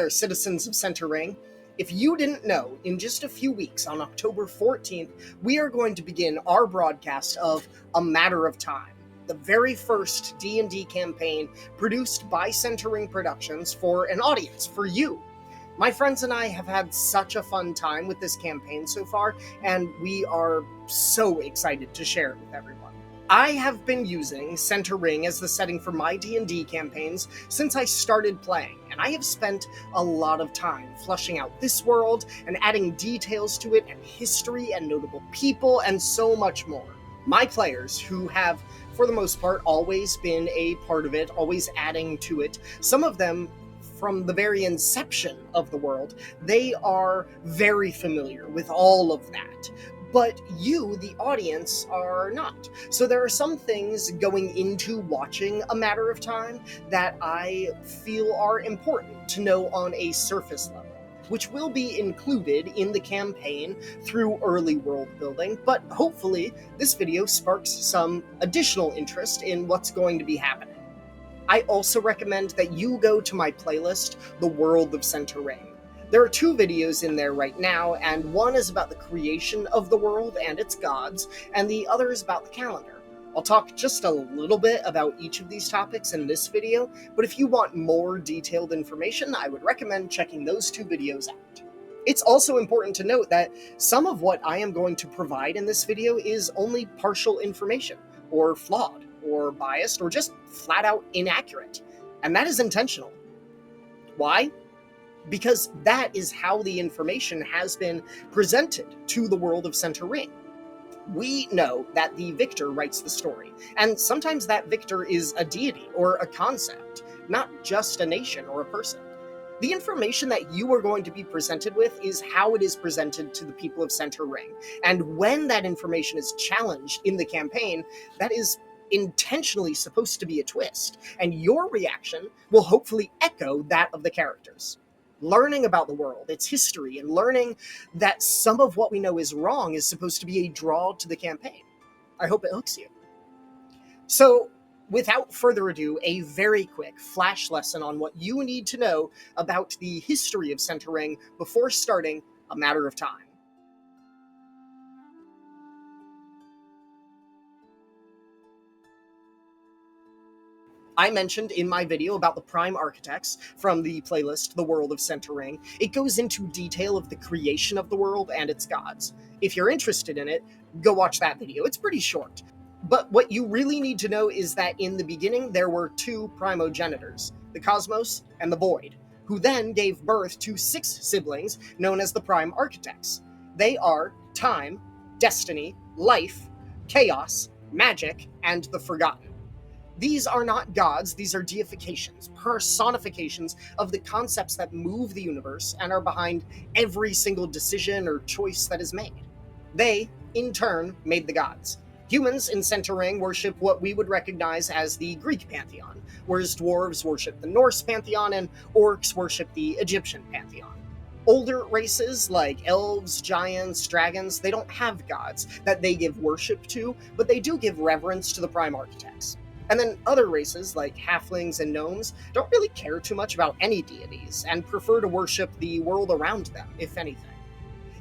there, citizens of Center Ring. If you didn't know, in just a few weeks, on October 14th, we are going to begin our broadcast of A Matter of Time, the very first D&D campaign produced by Center Ring Productions for an audience, for you. My friends and I have had such a fun time with this campaign so far, and we are so excited to share it with everyone. I have been using Center Ring as the setting for my D&D campaigns since I started playing, and I have spent a lot of time fleshing out this world and adding details to it and history and notable people and so much more. My players, who have, for the most part, always been a part of it, always adding to it, some of them from the very inception of the world, they are very familiar with all of that. But you, the audience, are not. So there are some things going into watching A Matter of Time that I feel are important to know on a surface level, which will be included in the campaign through early world building, but hopefully this video sparks some additional interest in what's going to be happening. I also recommend that you go to my playlist, The World of Center Ring. There are 2 videos in there right now, and one is about the creation of the world and its gods, and the other is about the calendar. I'll talk just a little bit about each of these topics in this video, but if you want more detailed information, I would recommend checking those 2 videos out. It's also important to note that some of what I am going to provide in this video is only partial information, or flawed, or biased, or just flat out inaccurate. And that is intentional. Why? Because that is how the information has been presented to the world of Center Ring. We know that the victor writes the story, and sometimes that victor is a deity or a concept, not just a nation or a person. The information that you are going to be presented with is how it is presented to the people of Center Ring, and when that information is challenged in the campaign, that is intentionally supposed to be a twist, and your reaction will hopefully echo that of the characters. Learning about the world, its history, and learning that some of what we know is wrong is supposed to be a draw to the campaign. I hope it hooks you. So, without further ado, a very quick flash lesson on what you need to know about the history of Center Ring before starting A Matter of Time. I mentioned in my video about the Prime Architects from the playlist The World of Center Ring. It goes into detail of the creation of the world and its gods. If you're interested in it, go watch that video. It's pretty short. But what you really need to know is that in the beginning there were 2 primogenitors, the Cosmos and the Void, who then gave birth to 6 siblings known as the Prime Architects. They are Time, Destiny, Life, Chaos, Magic, and the Forgotten. These are not gods, these are deifications, personifications of the concepts that move the universe and are behind every single decision or choice that is made. They, in turn, made the gods. Humans in Center Ring worship what we would recognize as the Greek pantheon, whereas dwarves worship the Norse pantheon and orcs worship the Egyptian pantheon. Older races like elves, giants, dragons, they don't have gods that they give worship to, but they do give reverence to the Prime Architects. And then other races, like halflings and gnomes, don't really care too much about any deities, and prefer to worship the world around them, if anything.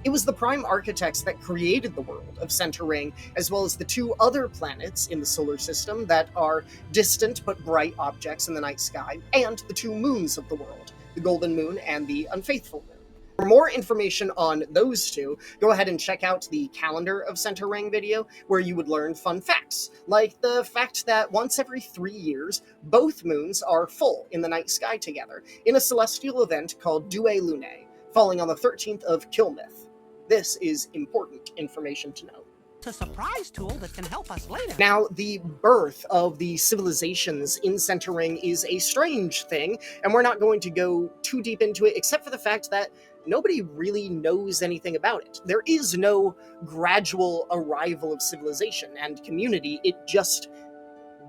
It was the Prime Architects that created the world of Center Ring, as well as the 2 other planets in the solar system that are distant but bright objects in the night sky, and the 2 moons of the world, the Golden Moon and the Unfaithful Moon. For more information on those 2, go ahead and check out the Calendar of Center Ring video, where you would learn fun facts, like the fact that once every 3 years, both moons are full in the night sky together, in a celestial event called Due Lunae, falling on the 13th of Kilmith. This is important information to know. It's a surprise tool that can help us later. Now, the birth of the civilizations in Center Ring is a strange thing, and we're not going to go too deep into it, except for the fact that nobody really knows anything about it. There is no gradual arrival of civilization and community, it just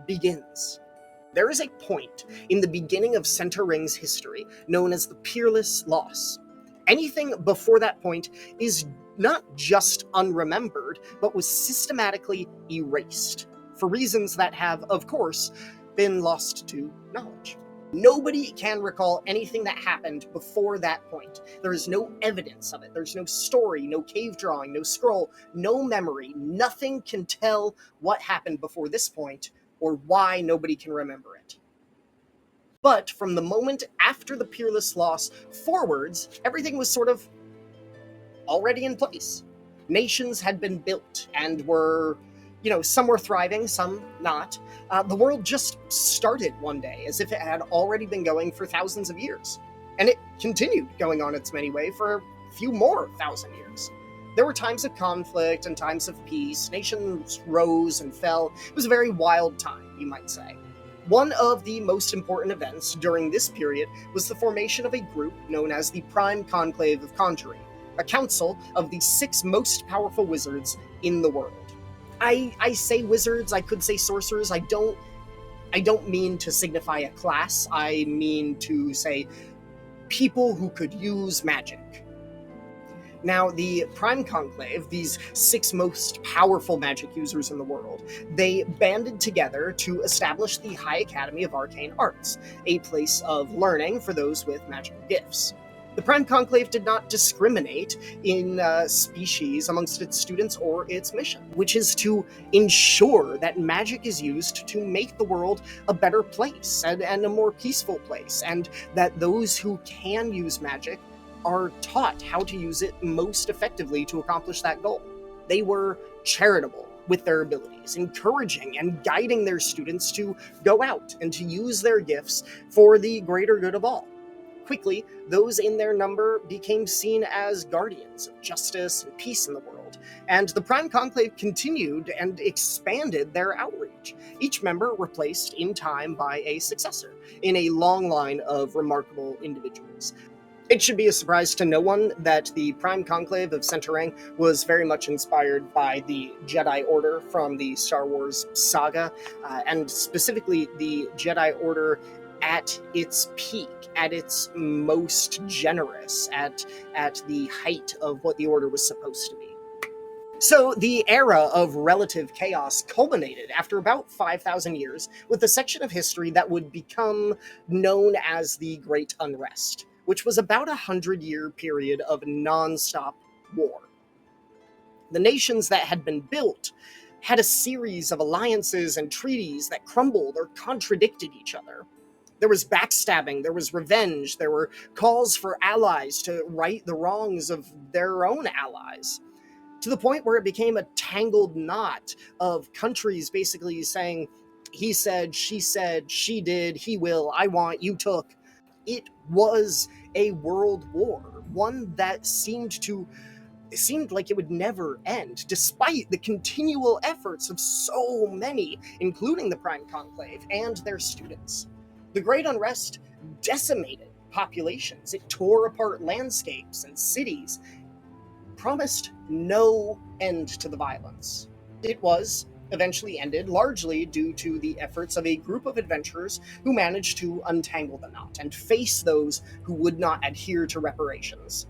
begins. There is a point in the beginning of Center Ring's history known as the Peerless Loss. Anything before that point is not just unremembered, but was systematically erased, for reasons that have, of course, been lost to knowledge. Nobody can recall anything that happened before that point. There is no evidence of it. There's no story, no cave drawing, no scroll, no memory. Nothing can tell what happened before this point or why nobody can remember it. But from the moment after the Peerless loss forwards, everything was sort of already in place. Nations had been built and were, some were thriving, some not. The world just started one day as if it had already been going for thousands of years. And it continued going on its merry way for a few more thousand years. There were times of conflict and times of peace. Nations rose and fell. It was a very wild time, you might say. One of the most important events during this period was the formation of a group known as the Prime Conclave of Conjuring, a council of the 6 most powerful wizards in the world. I say wizards, I could say sorcerers. I don't mean to signify a class. I mean to say people who could use magic. Now, the Prime Conclave, these 6 most powerful magic users in the world, they banded together to establish the High Academy of Arcane Arts, a place of learning for those with magical gifts. The Prime Conclave did not discriminate in species amongst its students or its mission, which is to ensure that magic is used to make the world a better place and a more peaceful place, and that those who can use magic are taught how to use it most effectively to accomplish that goal. They were charitable with their abilities, encouraging and guiding their students to go out and to use their gifts for the greater good of all. Quickly, those in their number became seen as guardians of justice and peace in the world, and the Prime Conclave continued and expanded their outreach. Each member replaced in time by a successor in a long line of remarkable individuals. It should be a surprise to no one that the Prime Conclave of Centering was very much inspired by the Jedi Order from the Star Wars saga, and specifically the Jedi Order at its peak, at its most generous, at the height of what the Order was supposed to be. So the era of relative chaos culminated after about 5,000 years with a section of history that would become known as the Great Unrest, which was about a 100-year period of non-stop war. The nations that had been built had a series of alliances and treaties that crumbled or contradicted each other. There was backstabbing, there was revenge, there were calls for allies to right the wrongs of their own allies, to the point where it became a tangled knot of countries basically saying, he said, she did, he will, I want, you took. It was a world war, one that seemed like it would never end, despite the continual efforts of so many, including the Prime Conclave and their students. The Great Unrest decimated populations. It tore apart landscapes and cities, promised no end to the violence. It was eventually ended largely due to the efforts of a group of adventurers who managed to untangle the knot and face those who would not adhere to reparations.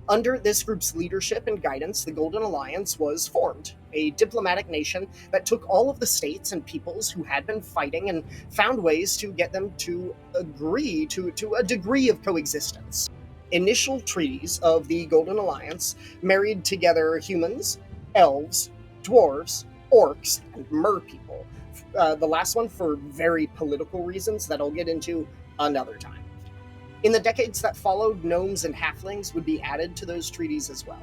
Under this group's leadership and guidance, the Golden Alliance was formed, a diplomatic nation that took all of the states and peoples who had been fighting and found ways to get them to agree to a degree of coexistence. Initial treaties of the Golden Alliance married together humans, elves, dwarves, orcs, and merpeople. The last one for very political reasons that I'll get into another time. In the decades that followed, gnomes and halflings would be added to those treaties as well.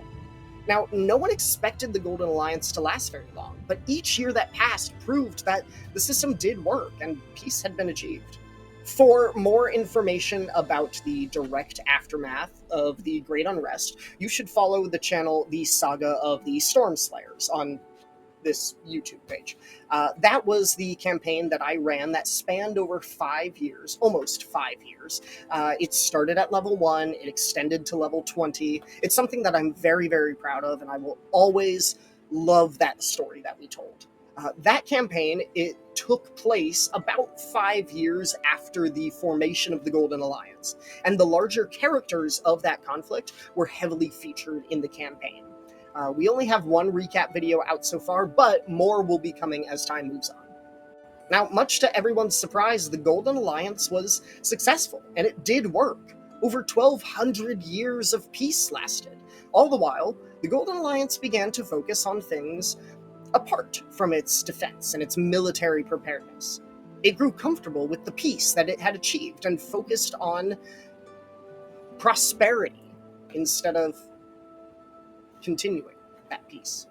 Now, no one expected the Golden Alliance to last very long, but each year that passed proved that the system did work and peace had been achieved. For more information about the direct aftermath of the Great Unrest, you should follow the channel The Saga of the Stormslayers on this YouTube page. That was the campaign that I ran that spanned over 5 years, almost 5 years. It started at level 1, it extended to level 20. It's something that I'm very, very proud of, and I will always love that story that we told. That campaign, it took place about 5 years after the formation of the Golden Alliance, and the larger characters of that conflict were heavily featured in the campaign. We only have one recap video out so far, but more will be coming as time moves on. Now, much to everyone's surprise, the Golden Alliance was successful, and it did work. Over 1,200 years of peace lasted. All the while, the Golden Alliance began to focus on things apart from its defense and its military preparedness. It grew comfortable with the peace that it had achieved and focused on prosperity instead of continuing that peace.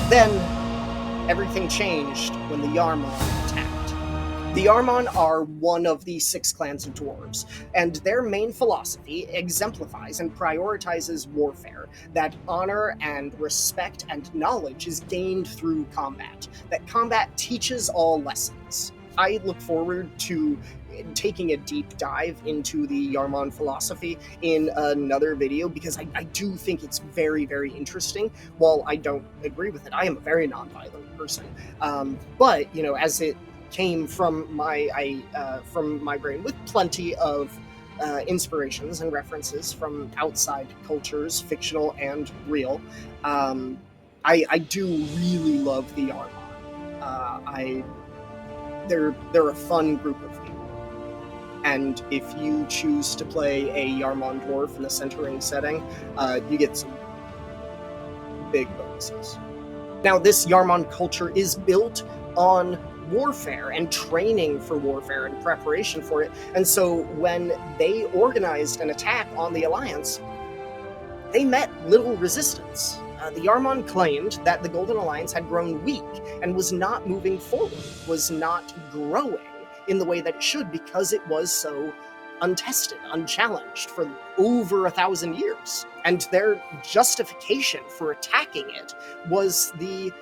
Then, everything changed when the Yar-Maan attacked. The Yar-Maan are one of the 6 clans of dwarves, and their main philosophy exemplifies and prioritizes warfare, that honor and respect and knowledge is gained through combat, that combat teaches all lessons. I look forward to taking a deep dive into the Yar-Maan philosophy in another video, because I do think it's very, very interesting. While I don't agree with it, I am a very non-violent person. But, as it came from my brain with plenty of inspirations and references from outside cultures, fictional and real, I do really love the Yar-Maan. They're a fun group of people. And if you choose to play a Yar-Maan dwarf in a centering setting, you get some big bonuses. Now, this Yar-Maan culture is built on warfare and training for warfare and preparation for it. And so when they organized an attack on the Alliance, they met little resistance. The Yar-Maan claimed that the Golden Alliance had grown weak and was not moving forward, was not growing in the way that it should, because it was so untested, unchallenged for over 1,000 years. And their justification for attacking it was the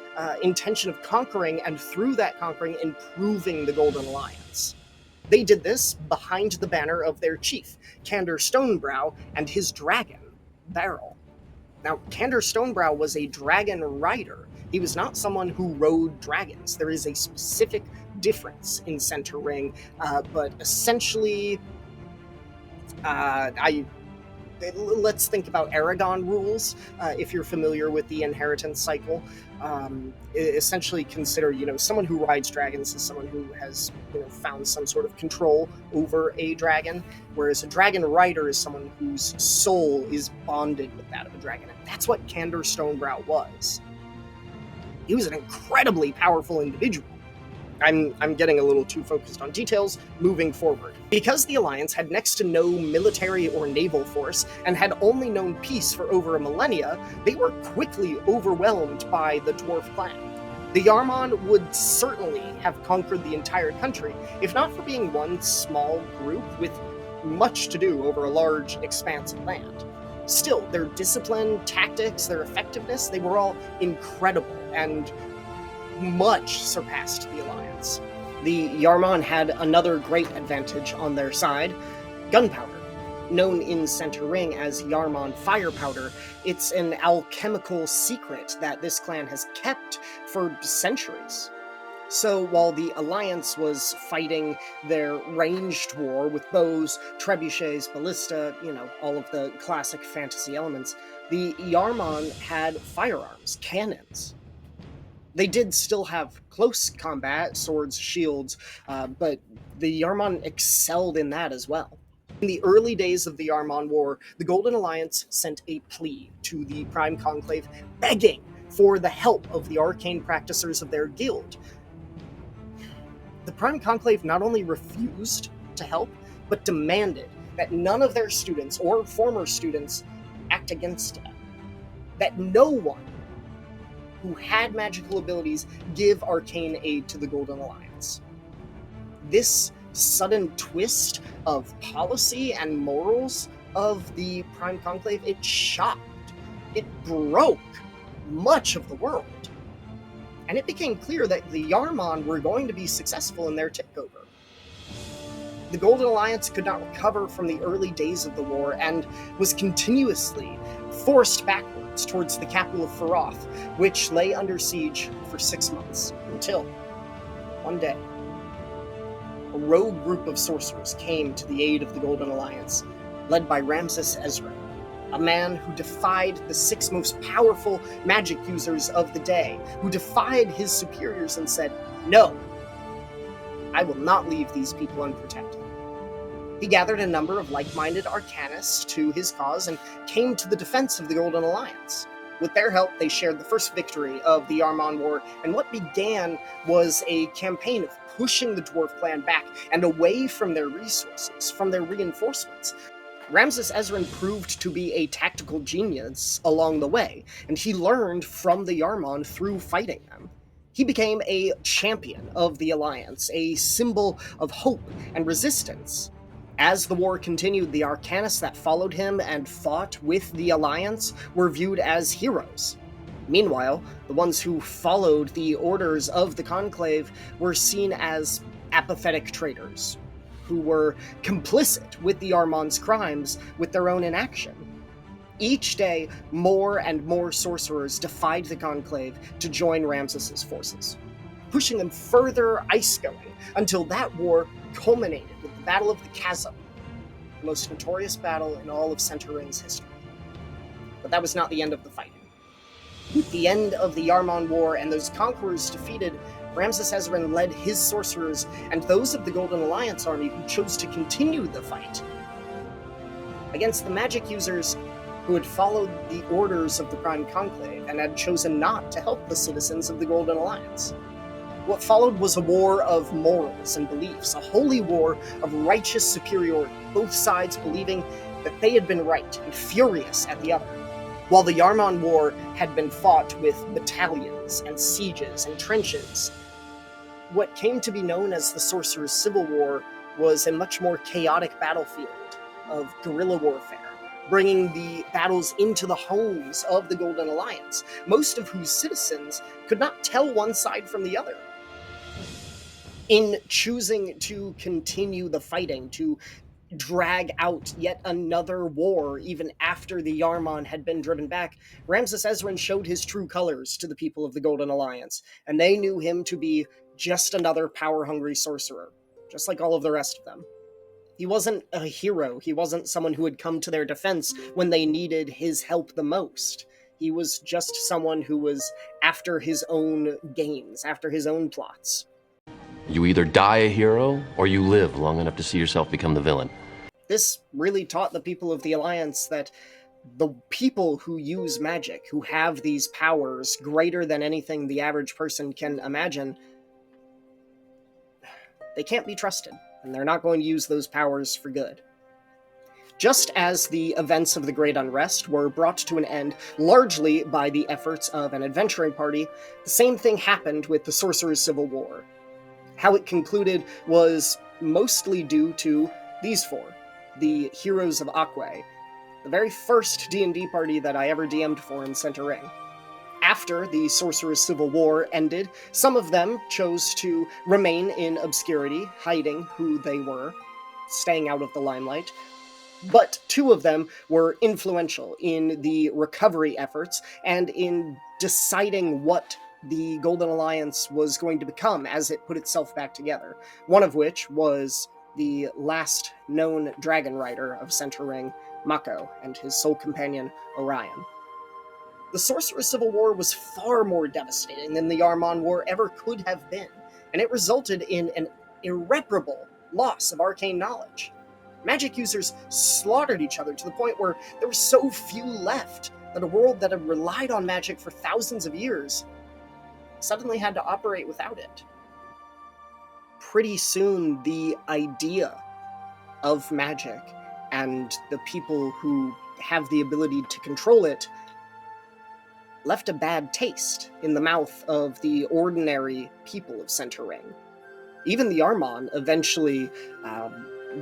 intention of conquering, and through that conquering, improving the Golden Alliance. They did this behind the banner of their chief, Candor Stonebrow, and his dragon, Barrel. Now, Candor Stonebrow was a dragon rider. He was not someone who rode dragons. There is a specific difference in centering, but essentially, let's think about Aragon rules. If you're familiar with the inheritance cycle, essentially consider, someone who rides dragons is someone who has, found some sort of control over a dragon, whereas a dragon rider is someone whose soul is bonded with that of a dragon. And that's what Candor Stonebrow was. He was an incredibly powerful individual. I'm getting a little too focused on details. Moving forward. Because the Alliance had next to no military or naval force and had only known peace for over a millennia, they were quickly overwhelmed by the dwarf clan. The Yar-Maan would certainly have conquered the entire country, if not for being one small group with much to do over a large expanse of land. Still, their discipline, tactics, their effectiveness, they were all incredible and much surpassed the Alliance. The Yar-Maan had another great advantage on their side: gunpowder. Known in Center Ring as Yar-Maan fire powder, it's an alchemical secret that this clan has kept for centuries. So while the Alliance was fighting their ranged war with bows, trebuchets, ballista, all of the classic fantasy elements, the Yar-Maan had firearms, cannons. They did still have close combat, swords, shields, but the Yar-Maan excelled in that as well. In the early days of the Yar-Maan War, the Golden Alliance sent a plea to the Prime Conclave, begging for the help of the arcane practicers of their guild. The Prime Conclave not only refused to help, but demanded that none of their students or former students act against them. That no one who had magical abilities give arcane aid to the Golden Alliance. This sudden twist of policy and morals of the Prime Conclave, it shocked, it broke much of the world. And it became clear that the Yar-Maan were going to be successful in their takeover. The Golden Alliance could not recover from the early days of the war and was continuously forced backwards towards the capital of Faroth, which lay under siege for 6 months, until one day a rogue group of sorcerers came to the aid of the Golden Alliance, led by Ramses Ezra, a man who defied the 6 most powerful magic users of the day, who defied his superiors and said, "No, I will not leave these people unprotected. He gathered a number of like-minded arcanists to his cause and came to the defense of the Golden Alliance. With their help, they shared the first victory of the Yar-Maan War, and what began was a campaign of pushing the dwarf clan back and away from their resources, from their reinforcements. Ramses Ezran proved to be a tactical genius along the way, and he learned from the Yar-Maan through fighting them. He became a champion of the Alliance, a symbol of hope and resistance. As the war continued, the Arcanists that followed him and fought with the Alliance were viewed as heroes. Meanwhile, the ones who followed the orders of the Conclave were seen as apathetic traitors, who were complicit with the Yar-Maan's crimes with their own inaction. Each day, more and more sorcerers defied the Conclave to join Ramses's forces, pushing them further ice-going until that war culminated with the Battle of the Chasm, the most notorious battle in all of Center Ring's history. But that was not the end of the fighting. With the end of the Yar-Maan War and those conquerors defeated, Ramses Ezran led his sorcerers and those of the Golden Alliance army who chose to continue the fight against the magic users who had followed the orders of the Prime Conclave and had chosen not to help the citizens of the Golden Alliance. What followed was a war of morals and beliefs, a holy war of righteous superiority, both sides believing that they had been right and furious at the other. While the Yar-Maan War had been fought with battalions and sieges and trenches, what came to be known as the Sorcerers' Civil War was a much more chaotic battlefield of guerrilla warfare, bringing the battles into the homes of the Golden Alliance, most of whose citizens could not tell one side from the other. In choosing to continue the fighting, to drag out yet another war even after the Yar-Maan had been driven back, Ramses Ezran showed his true colors to the people of the Golden Alliance, and they knew him to be just another power-hungry sorcerer, just like all of the rest of them. He wasn't a hero. He wasn't someone who had come to their defense when they needed his help the most. He was just someone who was after his own gains, after his own plots. You either die a hero, or you live long enough to see yourself become the villain. This really taught the people of the Alliance that the people who use magic, who have these powers greater than anything the average person can imagine, they can't be trusted, and they're not going to use those powers for good. Just as the events of the Great Unrest were brought to an end largely by the efforts of an adventuring party, the same thing happened with the Sorcerers' Civil War. How it concluded was mostly due to these four, the Heroes of Aquay, the very first D&D party that I ever DM'd for in Center Ring. After the Sorcerers' Civil War ended, some of them chose to remain in obscurity, hiding who they were, staying out of the limelight, but two of them were influential in the recovery efforts and in deciding what the Golden Alliance was going to become as it put itself back together, one of which was the last known dragon rider of Center Ring, Mako, and his sole companion, Orion. The Sorcerer's Civil War was far more devastating than the Yar-Maan War ever could have been, and it resulted in an irreparable loss of arcane knowledge. Magic users slaughtered each other to the point where there were so few left that a world that had relied on magic for thousands of years suddenly had to operate without it. Pretty soon, the idea of magic and the people who have the ability to control it left a bad taste in the mouth of the ordinary people of Center Ring. Even the Yar-Maan eventually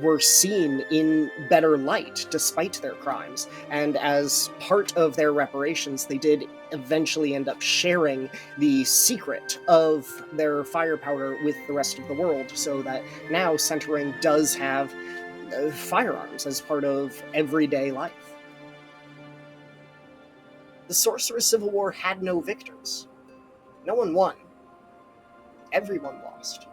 were seen in better light despite their crimes, and as part of their reparations, they did eventually end up sharing the secret of their firepower with the rest of the world, so that now Center Ring does have firearms as part of everyday life. The Sorcerer's Civil War had no victors. No one won. Everyone lost.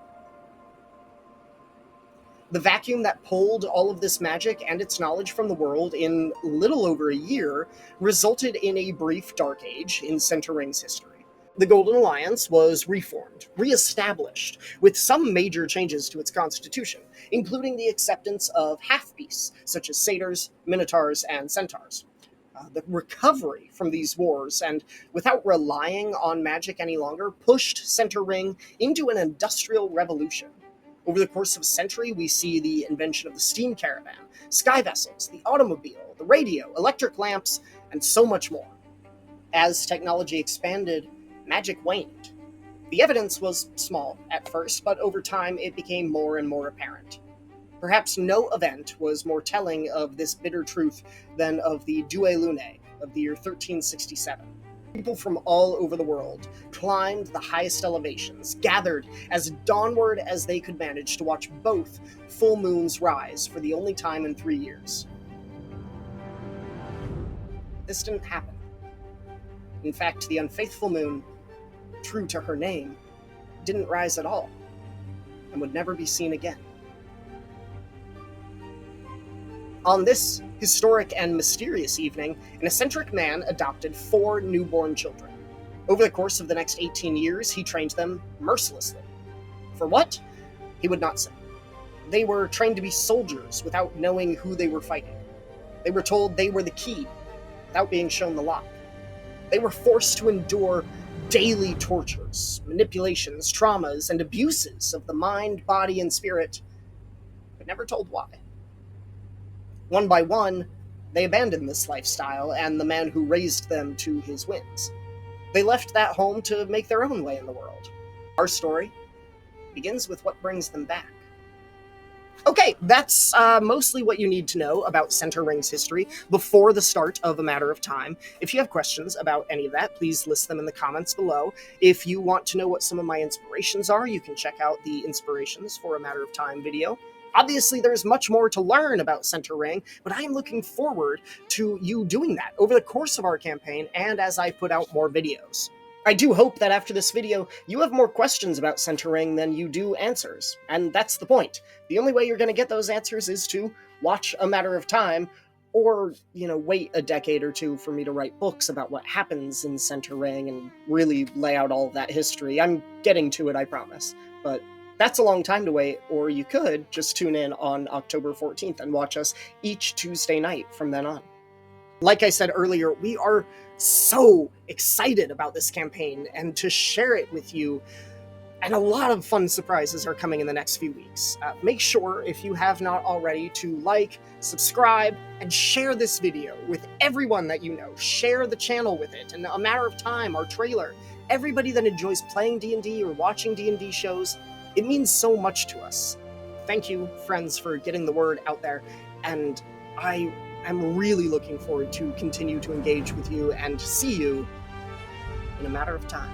The vacuum that pulled all of this magic and its knowledge from the world in little over a year resulted in a brief dark age in Center Ring's history. The Golden Alliance was reformed, re-established, with some major changes to its constitution, including the acceptance of half-beasts, such as satyrs, minotaurs, and centaurs. The recovery from these wars, and without relying on magic any longer, pushed Center Ring into an industrial revolution. Over the course of a century, we see the invention of the steam caravan, sky vessels, the automobile, the radio, electric lamps, and so much more. As technology expanded, magic waned. The evidence was small at first, but over time it became more and more apparent. Perhaps no event was more telling of this bitter truth than of the Due Lune of the year 1367. People from all over the world climbed the highest elevations, gathered as dawnward as they could manage to watch both full moons rise for the only time in 3 years. This didn't happen. In fact, the unfaithful moon, true to her name, didn't rise at all, and would never be seen again. On this historic and mysterious evening, an eccentric man adopted 4 newborn children. Over the course of the next 18 years, he trained them mercilessly. For what? He would not say. They were trained to be soldiers without knowing who they were fighting. They were told they were the key without being shown the lock. They were forced to endure daily tortures, manipulations, traumas, and abuses of the mind, body, and spirit, but never told why. One by one, they abandoned this lifestyle and the man who raised them to his whims. They left that home to make their own way in the world. Our story begins with what brings them back. Okay, that's mostly what you need to know about Center Ring's history before the start of A Matter of Time. If you have questions about any of that, please list them in the comments below. If you want to know what some of my inspirations are, you can check out the inspirations for A Matter of Time video. Obviously, there's much more to learn about Center Ring, but I am looking forward to you doing that over the course of our campaign and as I put out more videos. I do hope that after this video, you have more questions about Center Ring than you do answers, and that's the point. The only way you're going to get those answers is to watch A Matter of Time, or, wait a decade or two for me to write books about what happens in Center Ring and really lay out all of that history. I'm getting to it, I promise, but that's a long time to wait, or you could just tune in on October 14th and watch us each Tuesday night from then on. Like I said earlier, we are so excited about this campaign and to share it with you, and a lot of fun surprises are coming in the next few weeks. Make sure, if you have not already, to like, subscribe, and share this video with everyone that you know. Share the channel with it, and A Matter of Time, our trailer. Everybody that enjoys playing D&D or watching D&D shows, it means so much to us. Thank you, friends, for getting the word out there, and I'm really looking forward to continue to engage with you and see you in A Matter of Time.